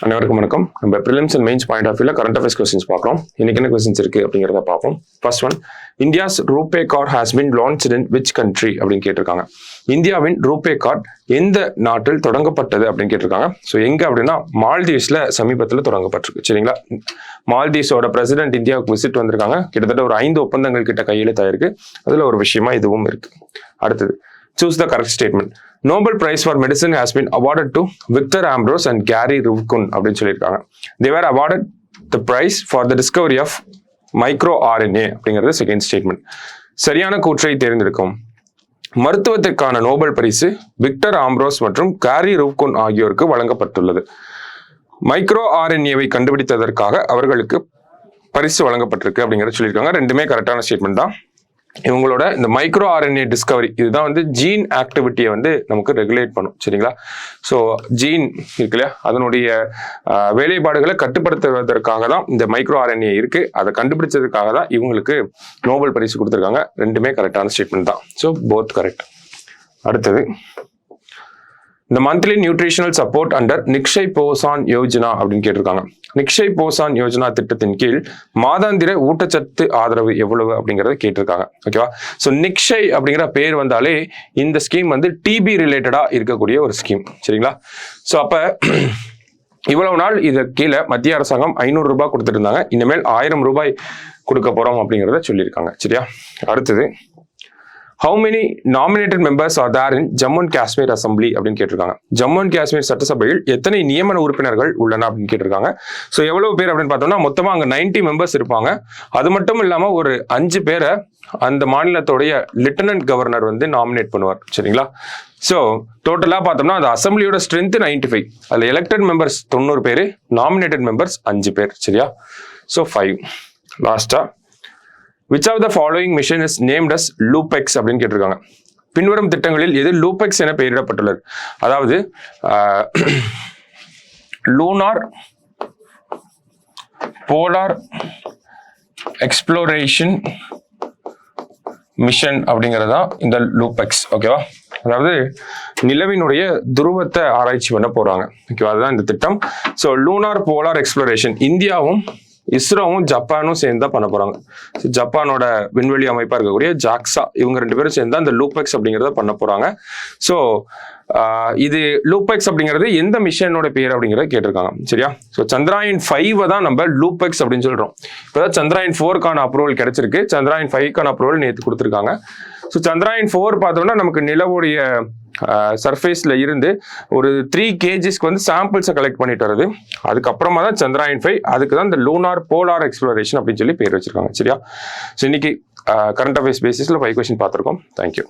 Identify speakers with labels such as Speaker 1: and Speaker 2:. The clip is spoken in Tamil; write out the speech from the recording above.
Speaker 1: அனைவருக்கும் வணக்கம். நம்ம prelims and mains point of வியூல கரண்ட் அஃபேர்ஸ் கொஸ்டின்ஸ் பார்க்கலாம். இன்னைக்கு என்ன கொஸ்டின்ஸ் இருக்கு அப்படிங்கிறத பார்ப்போம். First one, India's RuPay card has been launched in which country அப்படின்னு கேட்டிருக்காங்க. இந்தியாவின் ரூபே கார்டு எந்த நாட்டில் தொடங்கப்பட்டது அப்படின்னு கேட்டிருக்காங்க. ஸோ எங்க அப்படின்னா மால்தீவ்ஸ்ல சமீபத்தில் தொடங்கப்பட்டிருக்கு. சரிங்களா? மால்தீவ்ஸோட பிரசிடென்ட் இந்தியாவுக்கு விசிட் வந்திருக்காங்க. கிட்டத்தட்ட ஒரு 5 ஒப்பந்தங்கள் கிட்ட கையெழுத்தாயிருக்கு. அதுல ஒரு விஷயமா இதுவும் இருக்கு. அடுத்தது, choose the correct statement. Nobel Prize for Medicine has been awarded to Victor Ambros and Gary Ruvkun அப்படின்னு சொல்லியிருக்காங்க. They were awarded the prize for the discovery of microRNA அப்படிங்கிறது செகண்ட் ஸ்டேட்மெண்ட். சரியான கூற்றை தேர்ந்தெடுக்கும். மருத்துவத்திற்கான நோபல் பரிசு விக்டர் ஆம்ப்ரோஸ் மற்றும் கேரி ரூவ்குன் ஆகியோருக்கு வழங்கப்பட்டுள்ளது. மைக்ரோ ஆர்என்ஏவை கண்டுபிடித்ததற்காக அவர்களுக்கு பரிசு வழங்கப்பட்டிருக்கு அப்படிங்கிறத சொல்லியிருக்காங்க. ரெண்டுமே கரெக்டான ஸ்டேட்மெண்ட் தான். இவங்களோட இந்த மைக்ரோ ஆர்என்ஏ டிஸ்கவரி இதுதான் வந்து ஜீன் ஆக்டிவிட்டியை வந்து நமக்கு ரெகுலேட் பண்ணும். சரிங்களா? ஸோ ஜீன் இருக்கு இல்லையா, அதனுடைய வேலைப்பாடுகளை கட்டுப்படுத்துவதற்காக தான் இந்த மைக்ரோ ஆர்என்ஏ இருக்கு. அதை கண்டுபிடிச்சதுக்காக தான் இவங்களுக்கு நோபல் பரிசு கொடுத்துருக்காங்க. ரெண்டுமே கரெக்டான ஸ்டேட்மெண்ட் தான். So both correct. அடுத்தது, இந்த monthly nutritional support under Nikshay Poshan Yojana அப்படின்னு கேட்டிருக்காங்க. நிக்ஷய் போசான் யோஜனா திட்டத்தின் கீழ் மாதாந்திர ஊட்டச்சத்து ஆதரவு எவ்வளவு அப்படிங்கறத கேட்டிருக்காங்க. ஓகேவா? ஸோ நிக்ஷய் அப்படிங்கிற பேர் வந்தாலே இந்த ஸ்கீம் வந்து டிபி ரிலேட்டடா இருக்கக்கூடிய ஒரு ஸ்கீம். சரிங்களா? ஸோ அப்ப இவ்வளவு நாள் இது கீழே மத்திய அரசாங்கம் 500 ரூபாய் கொடுத்துட்டு இருந்தாங்க. இனிமேல் 1000 ரூபாய் கொடுக்க போறோம் அப்படிங்கிறத சொல்லியிருக்காங்க. சரியா? அடுத்தது, how many nominated members are there in Jammu and Kashmir Assembly அப்படின்னு கேட்டிருக்காங்க. ஜம்மு அண்ட் காஷ்மீர் சட்டசபையில் எத்தனை நியமன உறுப்பினர்கள் உள்ளன அப்படின்னு கேட்டிருக்காங்க. ஸோ எவ்வளவு பேர் அப்படின்னு பார்த்தோம்னா மொத்தமா அங்க 90 மெம்பர்ஸ் இருப்பாங்க. அது மட்டும் இல்லாம ஒரு 5 பேரை அந்த மாநிலத்தோடைய லெப்டினன்ட் கவர்னர் வந்து நாமினேட் பண்ணுவார். சரிங்களா? ஸோ டோட்டலா பார்த்தோம்னா அந்த அசம்பிளியோட ஸ்ட்ரென்த் 95. அதுல எலெக்டட் மெம்பர்ஸ் 90 பேர், நாமினேட்டட் மெம்பர்ஸ் 5 பேர். சரியா? ஸோ 5. லாஸ்டா, which of the following mission is named as LUPEX அப்படின்னு கேட்டிருக்காங்க. பின்வரும் திட்டங்களில் எது லூபெக்ஸ் என பெயரிடப்பட்டுள்ளது? அதாவது லூனார் போலார் எக்ஸ்ப்ளோரேஷன் மிஷன் அப்படிங்கிறதா இந்த லூபெக்ஸ். ஓகேவா? அதாவது நிலவினுடைய துருவத்தை ஆராய்ச்சி பண்ண போறாங்க. ஓகேவா? அதுதான் இந்த திட்டம். ஸோ லூனார் போலார் எக்ஸ்ப்ளோரேஷன் இந்தியாவும் இஸ்ரோவும் ஜப்பானும் சேர்ந்து தான் பண்ண போறாங்க. ஜப்பானோட விண்வெளி அமைப்பா இருக்கக்கூடிய ஜாக்ஸா இவங்க 2 பேரும் சேர்ந்து அந்த லூபெக்ஸ் அப்படிங்கிறத பண்ண போறாங்க. ஸோ இது லூபெக்ஸ் அப்படிங்கிறது எந்த மிஷனோட பேர் அப்படிங்கிறத கேட்டிருக்காங்க. சரியா? ஸோ சந்திராயன் 5 தான் நம்ம லூபெக்ஸ் அப்படின்னு சொல்றோம். இப்போதான் சந்திராயன் 4க்கான அப்ரூவல் கிடைச்சிருக்கு. சந்திராயன் 5க்கான அப்ரூவல் நேற்று கொடுத்துருக்காங்க. ஸோ சந்திராயன் 4 பார்த்தோம்னா நமக்கு நிலவுடைய சர்ஃபேஸ்ல இருந்து ஒரு 3 kgsக்கு வந்து சாம்பிள்ஸை கலெக்ட் பண்ணிட்டு வருது. அதுக்கப்புறமா தான் சந்திராயன் 5, அதுக்கு தான் இந்த லூனார் போலார் எக்ஸ்ப்ளோரேஷன் அப்படின்னு சொல்லி பேர் வச்சிருக்காங்க. சரியா? ஸோ இன்னைக்கு கரண்ட் அஃபேர்ஸ் பேசிஸ்ல 5 கொஸ்டின் பார்த்துருக்கோம். தேங்க்யூ.